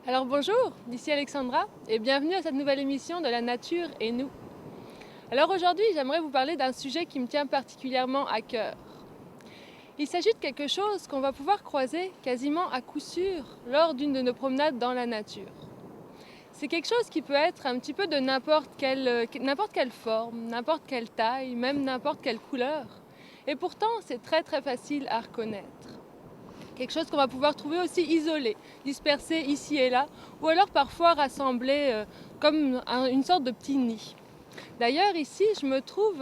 Alors bonjour, ici Alexandra et bienvenue à cette nouvelle émission de La Nature et nous. Alors aujourd'hui, j'aimerais vous parler d'un sujet qui me tient particulièrement à cœur. Il s'agit de quelque chose qu'on va pouvoir croiser quasiment à coup sûr lors d'une de nos promenades dans la nature. C'est quelque chose qui peut être un petit peu de n'importe quelle forme, n'importe quelle taille, même n'importe quelle couleur. Et pourtant, c'est très facile à reconnaître. Quelque chose qu'on va pouvoir trouver aussi isolé, dispersé ici et là, ou alors parfois rassemblé comme une sorte de petit nid. D'ailleurs, ici, je me trouve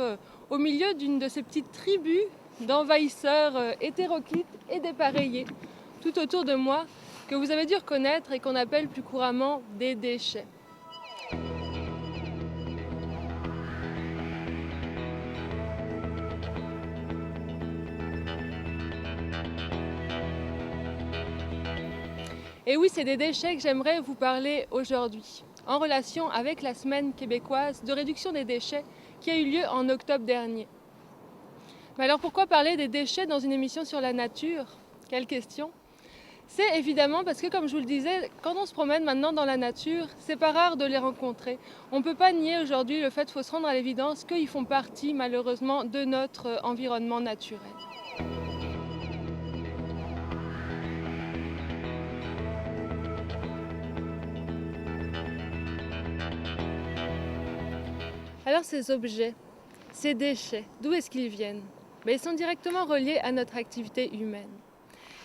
au milieu d'une de ces petites tribus d'envahisseurs hétéroclites et dépareillés, tout autour de moi, que vous avez dû reconnaître et qu'on appelle plus couramment des déchets. Et oui, c'est des déchets que j'aimerais vous parler aujourd'hui, en relation avec la semaine québécoise de réduction des déchets qui a eu lieu en octobre dernier. Mais alors pourquoi parler des déchets dans une émission sur la nature? Quelle question! C'est évidemment parce que, comme je vous le disais, quand on se promène maintenant dans la nature, c'est pas rare de les rencontrer. On ne peut pas nier aujourd'hui le fait, il faut se rendre à l'évidence, qu'ils font partie malheureusement de notre environnement naturel. Alors ces objets, ces déchets, d'où est-ce qu'ils viennent? Ils sont directement reliés à notre activité humaine.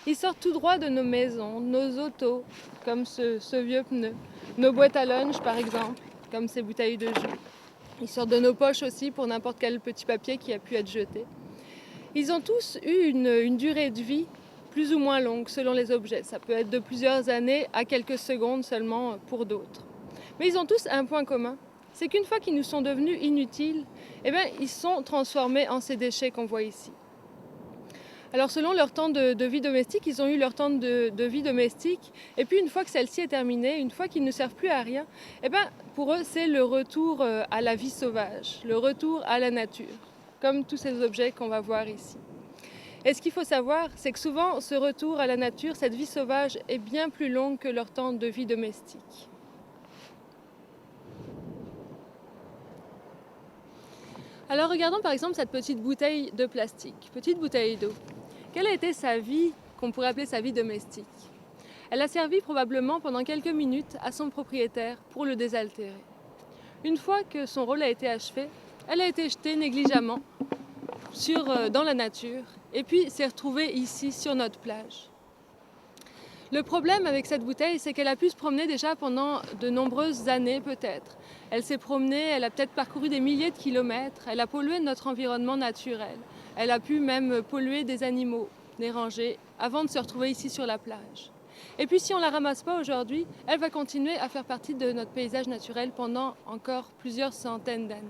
Ils sortent tout droit de nos maisons, nos autos, comme ce vieux pneu, nos boîtes à lunch par exemple, comme ces bouteilles de jus. Ils sortent de nos poches aussi pour n'importe quel petit papier qui a pu être jeté. Ils ont tous eu une durée de vie plus ou moins longue selon les objets. Ça peut être de plusieurs années à quelques secondes seulement pour d'autres. Mais ils ont tous un point commun, c'est qu'une fois qu'ils nous sont devenus inutiles, ils sont transformés en ces déchets qu'on voit ici. Alors selon leur temps de vie domestique, ils ont eu leur temps de vie domestique, et puis une fois que celle-ci est terminée, une fois qu'ils ne servent plus à rien, pour eux c'est le retour à la vie sauvage, le retour à la nature, comme tous ces objets qu'on va voir ici. Et ce qu'il faut savoir, c'est que souvent ce retour à la nature, cette vie sauvage, est bien plus longue que leur temps de vie domestique. Alors regardons par exemple cette petite bouteille de plastique, petite bouteille d'eau. Quelle a été sa vie, qu'on pourrait appeler sa vie domestique? Elle a servi probablement pendant quelques minutes à son propriétaire pour le désaltérer. Une fois que son rôle a été achevé, elle a été jetée négligemment dans la nature et puis s'est retrouvée ici sur notre plage. Le problème avec cette bouteille, c'est qu'elle a pu se promener déjà pendant de nombreuses années peut-être. Elle s'est promenée, elle a peut-être parcouru des milliers de kilomètres, elle a pollué notre environnement naturel. Elle a pu même polluer des animaux dérangés avant de se retrouver ici sur la plage. Et puis si on ne la ramasse pas aujourd'hui, elle va continuer à faire partie de notre paysage naturel pendant encore plusieurs centaines d'années.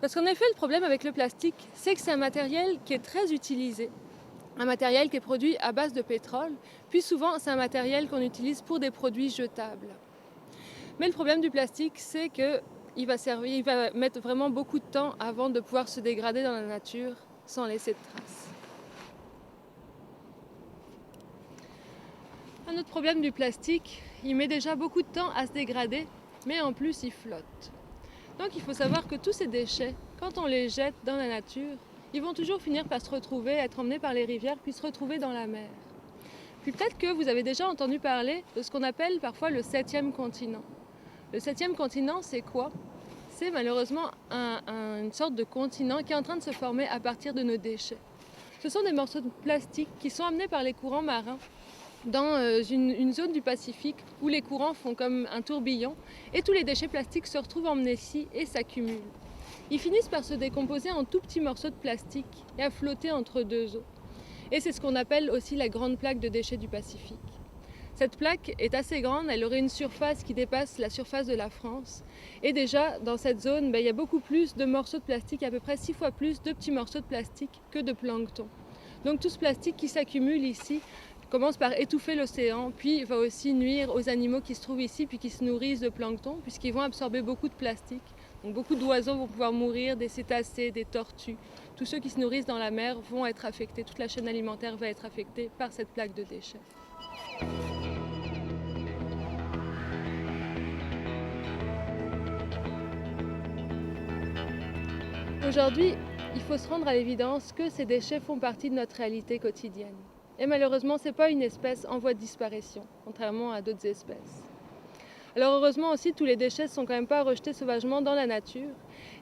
Parce qu'en effet, le problème avec le plastique, c'est que c'est un matériel qui est très utilisé. Un matériel qui est produit à base de pétrole, puis souvent c'est un matériel qu'on utilise pour des produits jetables. Mais le problème du plastique, c'est qu'il va mettre vraiment beaucoup de temps avant de pouvoir se dégrader dans la nature sans laisser de traces. Un autre problème du plastique, il met déjà beaucoup de temps à se dégrader, mais en plus il flotte. Donc il faut savoir que tous ces déchets, quand on les jette dans la nature, ils vont toujours finir par se retrouver, être emmenés par les rivières, puis se retrouver dans la mer. Puis peut-être que vous avez déjà entendu parler de ce qu'on appelle parfois le 7e continent. Le 7e continent, c'est quoi? C'est malheureusement une sorte de continent qui est en train de se former à partir de nos déchets. Ce sont des morceaux de plastique qui sont amenés par les courants marins dans une zone du Pacifique où les courants font comme un tourbillon et tous les déchets plastiques se retrouvent emmenés ici et s'accumulent. Ils finissent par se décomposer en tout petits morceaux de plastique et à flotter entre deux eaux. Et c'est ce qu'on appelle aussi la grande plaque de déchets du Pacifique. Cette plaque est assez grande, elle aurait une surface qui dépasse la surface de la France. Et déjà, dans cette zone, il y a beaucoup plus de morceaux de plastique, à peu près 6 fois plus de petits morceaux de plastique que de plancton. Donc tout ce plastique qui s'accumule ici commence par étouffer l'océan, puis va aussi nuire aux animaux qui se trouvent ici, puis qui se nourrissent de plancton, puisqu'ils vont absorber beaucoup de plastique. Donc beaucoup d'oiseaux vont pouvoir mourir, des cétacés, des tortues. Tous ceux qui se nourrissent dans la mer vont être affectés, toute la chaîne alimentaire va être affectée par cette plaque de déchets. Aujourd'hui, il faut se rendre à l'évidence que ces déchets font partie de notre réalité quotidienne. Et malheureusement, ce n'est pas une espèce en voie de disparition, contrairement à d'autres espèces. Alors heureusement aussi, tous les déchets ne sont quand même pas rejetés sauvagement dans la nature.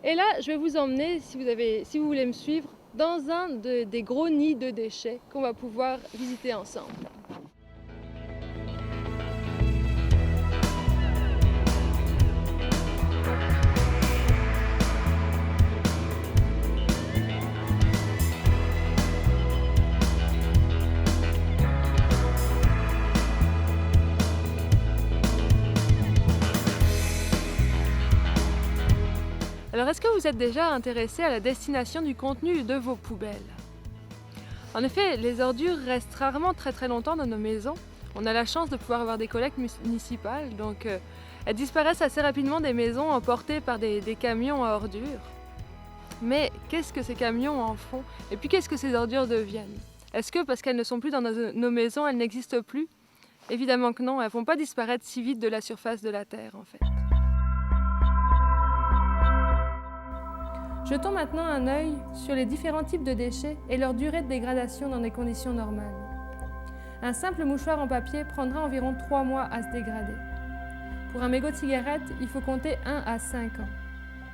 Et là, je vais vous emmener, si vous voulez me suivre, dans un des gros nids de déchets qu'on va pouvoir visiter ensemble. Alors, est-ce que vous êtes déjà intéressé à la destination du contenu de vos poubelles? En effet, les ordures restent rarement très longtemps dans nos maisons. On a la chance de pouvoir avoir des collectes municipales, donc elles disparaissent assez rapidement des maisons emportées par des camions à ordures. Mais qu'est-ce que ces camions en font? Et puis qu'est-ce que ces ordures deviennent? Est-ce que parce qu'elles ne sont plus dans nos maisons, elles n'existent plus? Évidemment que non, elles ne vont pas disparaître si vite de la surface de la Terre en fait. Jetons maintenant un œil sur les différents types de déchets et leur durée de dégradation dans des conditions normales. Un simple mouchoir en papier prendra environ 3 mois à se dégrader. Pour un mégot de cigarette, il faut compter 1 à 5 ans.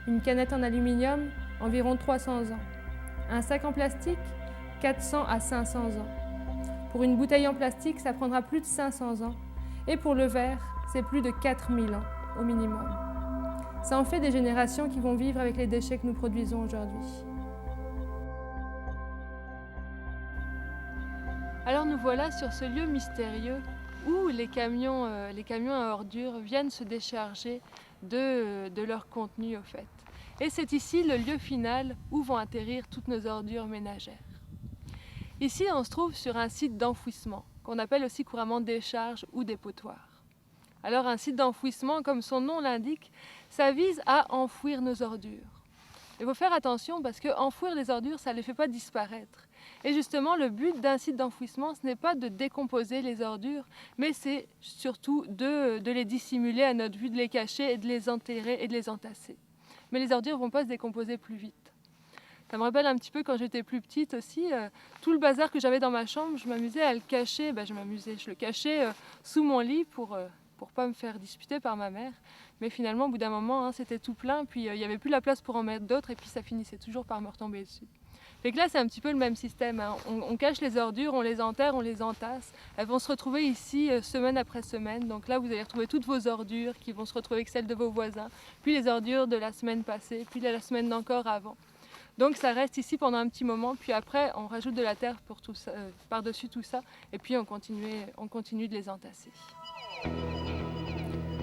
Une canette en aluminium, environ 300 ans. Un sac en plastique, 400 à 500 ans. Pour une bouteille en plastique, ça prendra plus de 500 ans. Et pour le verre, c'est plus de 4000 ans au minimum. Ça en fait des générations qui vont vivre avec les déchets que nous produisons aujourd'hui. Alors nous voilà sur ce lieu mystérieux où les camions à ordures viennent se décharger de leur contenu au fait. Et c'est ici le lieu final où vont atterrir toutes nos ordures ménagères. Ici on se trouve sur un site d'enfouissement, qu'on appelle aussi couramment décharge ou dépotoir. Alors un site d'enfouissement, comme son nom l'indique, ça vise à enfouir nos ordures. Il faut faire attention parce que enfouir les ordures, ça ne les fait pas disparaître. Et justement, le but d'un site d'enfouissement, ce n'est pas de décomposer les ordures, mais c'est surtout de les dissimuler à notre vue, de les cacher et de les enterrer et de les entasser. Mais les ordures ne vont pas se décomposer plus vite. Ça me rappelle un petit peu quand j'étais plus petite aussi, tout le bazar que j'avais dans ma chambre, je m'amusais à le cacher, je le cachais sous mon lit pour pas me faire disputer par ma mère. Mais finalement, au bout d'un moment, c'était tout plein, puis il n'y avait plus la place pour en mettre d'autres, et puis ça finissait toujours par me retomber dessus. Fait que là, c'est un petit peu le même système. On cache les ordures, on les enterre, on les entasse. Elles vont se retrouver ici semaine après semaine. Donc là, vous allez retrouver toutes vos ordures qui vont se retrouver avec celles de vos voisins, puis les ordures de la semaine passée, puis de la semaine d'encore avant. Donc ça reste ici pendant un petit moment, puis après, on rajoute de la terre pour tout ça, par-dessus tout ça, et puis on continue de les entasser.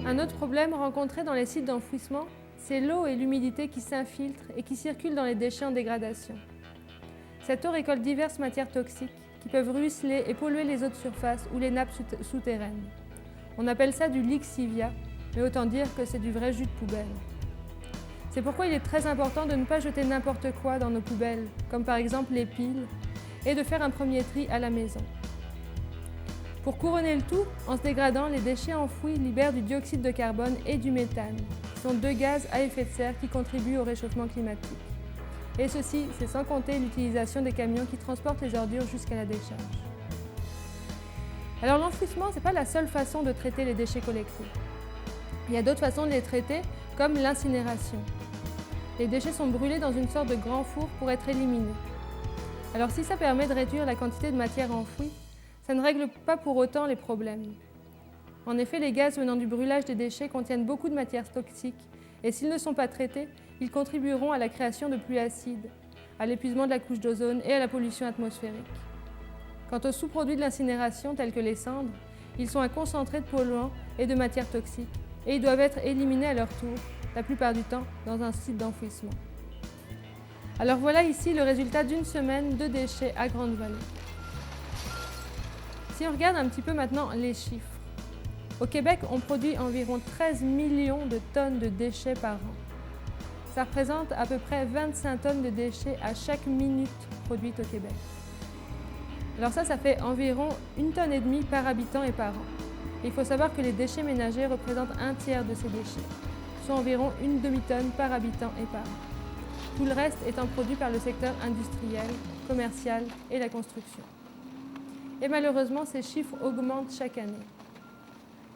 Un autre problème rencontré dans les sites d'enfouissement, c'est l'eau et l'humidité qui s'infiltrent et qui circulent dans les déchets en dégradation. Cette eau récolte diverses matières toxiques qui peuvent ruisseler et polluer les eaux de surface ou les nappes souterraines. On appelle ça du lixivia, mais autant dire que c'est du vrai jus de poubelle. C'est pourquoi il est très important de ne pas jeter n'importe quoi dans nos poubelles, comme par exemple les piles, et de faire un premier tri à la maison. Pour couronner le tout, en se dégradant, les déchets enfouis libèrent du dioxyde de carbone et du méthane, qui sont 2 gaz à effet de serre qui contribuent au réchauffement climatique. Et ceci, c'est sans compter l'utilisation des camions qui transportent les ordures jusqu'à la décharge. Alors l'enfouissement, ce n'est pas la seule façon de traiter les déchets collectés. Il y a d'autres façons de les traiter, comme l'incinération. Les déchets sont brûlés dans une sorte de grand four pour être éliminés. Alors si ça permet de réduire la quantité de matière enfouie, ça ne règle pas pour autant les problèmes. En effet, les gaz venant du brûlage des déchets contiennent beaucoup de matières toxiques et s'ils ne sont pas traités, ils contribueront à la création de pluies acides, à l'épuisement de la couche d'ozone et à la pollution atmosphérique. Quant aux sous-produits de l'incinération tels que les cendres, ils sont un concentré de polluants et de matières toxiques et ils doivent être éliminés à leur tour, la plupart du temps dans un site d'enfouissement. Alors voilà ici le résultat d'une semaine de déchets à Grande-Vallée. Si on regarde un petit peu maintenant les chiffres, au Québec, on produit environ 13 millions de tonnes de déchets par an. Ça représente à peu près 25 tonnes de déchets à chaque minute produite au Québec. Alors ça fait environ 1,5 tonne par habitant et par an. Et il faut savoir que les déchets ménagers représentent 1/3 de ces déchets, soit environ 1/2 tonne par habitant et par an. tout le reste étant produit par le secteur industriel, commercial et la construction. Et malheureusement, ces chiffres augmentent chaque année.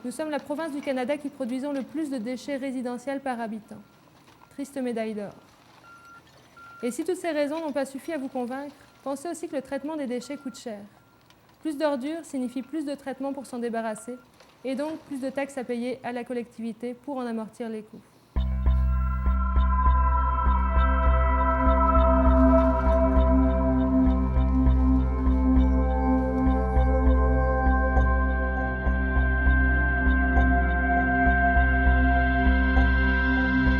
Nous sommes la province du Canada qui produisons le plus de déchets résidentiels par habitant. Triste médaille d'or. Et si toutes ces raisons n'ont pas suffi à vous convaincre, pensez aussi que le traitement des déchets coûte cher. Plus d'ordures signifie plus de traitement pour s'en débarrasser, et donc plus de taxes à payer à la collectivité pour en amortir les coûts.